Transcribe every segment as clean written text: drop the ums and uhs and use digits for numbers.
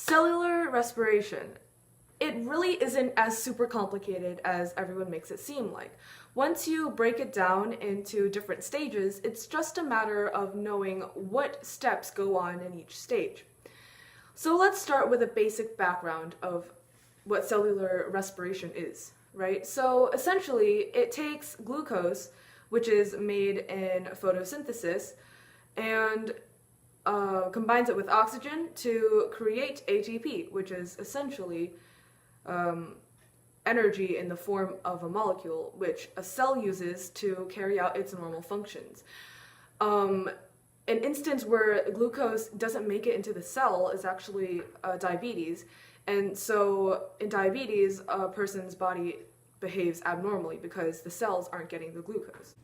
Cellular respiration. It really isn't as super complicated as everyone makes it seem like. Once you break it down into different stages, it's just a matter of knowing what steps go on in each stage. So let's start with a basic background of what cellular respiration is, right? So essentially, it takes glucose, which is made in photosynthesis, and combines it with oxygen to create ATP, which is essentially energy in the form of a molecule, which a cell uses to carry out its normal functions. An instance where glucose doesn't make it into the cell is actually diabetes. And so in diabetes, a person's body behaves abnormally because the cells aren't getting the glucose.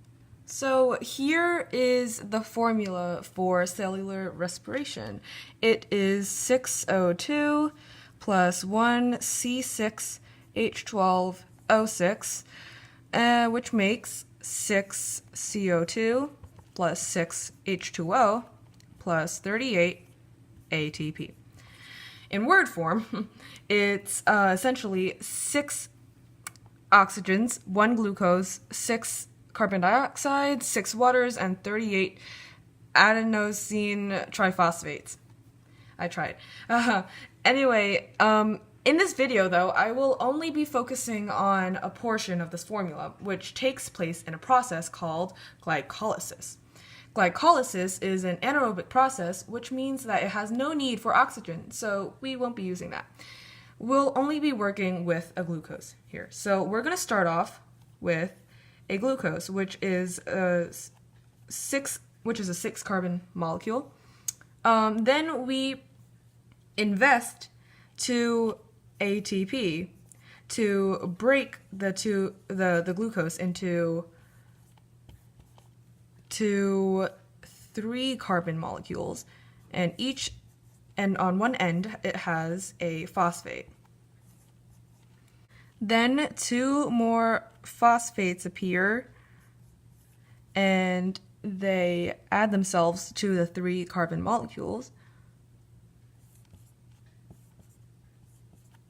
So here is the formula for cellular respiration. It is 6O2 plus 1 C6H12O6, which makes 6 CO2 plus 6 H2O plus 38 ATP. In word form, it's essentially 6 oxygens, 1 glucose, 6 carbon dioxide, 6 waters, and 38 adenosine triphosphates. I tried. Anyway, in this video, though, I will only be focusing on a portion of this formula, which takes place in a process called glycolysis. Glycolysis is an anaerobic process, which means that it has no need for oxygen, so we won't be using that. We'll only be working with a glucose here. So we're going to start off with a glucose, which is a 6 carbon molecule. Then we invest 2 ATP to break the glucose into 3 carbon molecules, and on one end it has a phosphate. Then 2 more phosphates appear, and they add themselves to the 3 carbon molecules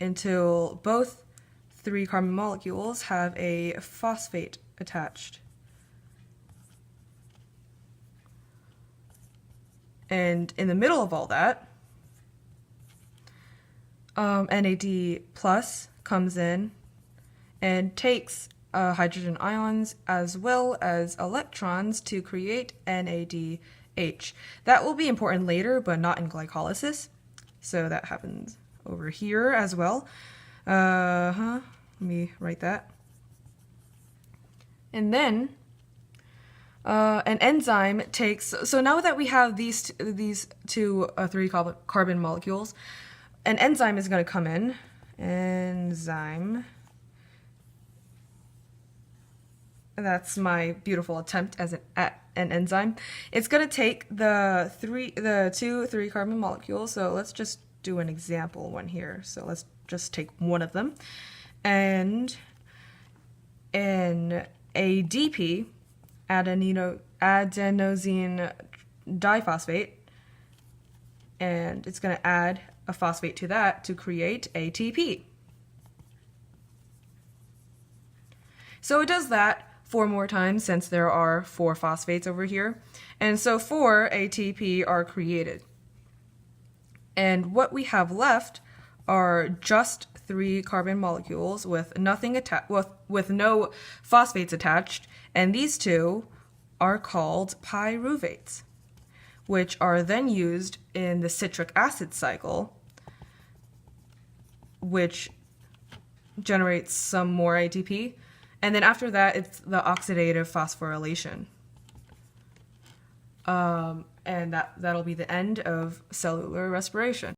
until both 3 carbon molecules have a phosphate attached. And in the middle of all that, NAD plus comes in and takes hydrogen ions as well as electrons to create NADH. That will be important later, but not in glycolysis. So that happens over here as well. Let me write that. And then an enzyme takes, so now that we have these 2 3 carbon molecules, an enzyme is going to come in. Enzyme. That's my beautiful attempt at an enzyme. It's going to take the 2 3 carbon molecules. So let's just do an example one here. So let's just take one of them, and an ADP, adenosine diphosphate, and it's going to add a phosphate to that to create ATP. So it does that 4 more times since there are 4 phosphates over here. And so 4 ATP are created. And what we have left are just 3 carbon molecules with nothing with no phosphates attached, and these 2 are called pyruvates, which are then used in the citric acid cycle, which generates some more ATP. And then after that, it's the oxidative phosphorylation. And that'll be the end of cellular respiration.